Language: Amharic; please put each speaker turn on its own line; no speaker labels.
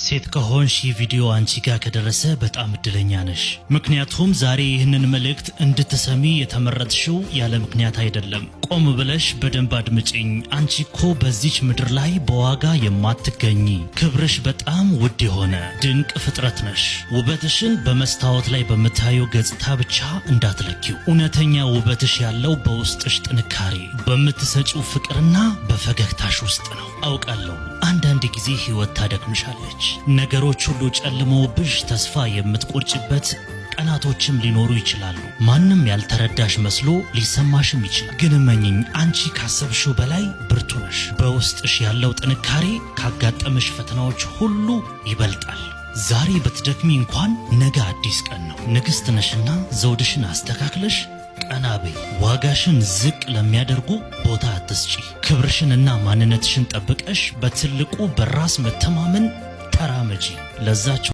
ሴት ከሆንሽ ቪዲዮ አንቺ ጋር ከደረሰ በጣም እድለኛ ነሽ። ምክንያቱም ዛሬ ይህንን መልእክት እንድትሰሚ የተመረጥሽው ያለ ምክንያት አይደለም። ቆም ብለሽ በደንብ አድምጪኝ። አንቺ እኮ በዚች ምድር ላይ በዋጋ የማትገኚ ክብርሽ በጣም ውድ የሆነ ድንቅ ፍጥረት ነሽ። ውበትሽን በመስታወት ላይ በምታየው ገጽታ ብቻ እንዳትለኪው። እውነተኛ ውበትሽ ያለው በውስጥሽ ጥንካሬ፣ በምትሰጪው ፍቅርና በፈገግታሽ ውስጥ ነው። አውቃለሁ አንዳንድ ጊዜ ህይወት ታደክምሻለች። ነገሮች ሁሉ ጨልመውብሽ ተስፋ የምትቆርጭበት ቀናቶችም ሊኖሩ ይችላሉ። ማንም ያልተረዳሽ መስሎ ሊሰማሽም ይችላል። ግን እመኚኝ፣ አንቺ ካሰብሽው በላይ ብርቱ ነሽ። በውስጥሽ ያለው ጥንካሬ ካጋጠመሽ ፈተናዎች ሁሉ ይበልጣል። ዛሬ ብትደክሚ እንኳን ነገ አዲስ ቀን ነው። ንግሥት ነሽና ዘውድሽን አስተካክለሽ ቀና በይ። ዋጋሽን ዝቅ ለሚያደርጉ ቦታ አትስጪ። ክብርሽንና ማንነትሽን ጠብቀሽ በትልቁ በራስ መተማመን ተራመጂ። ለዛች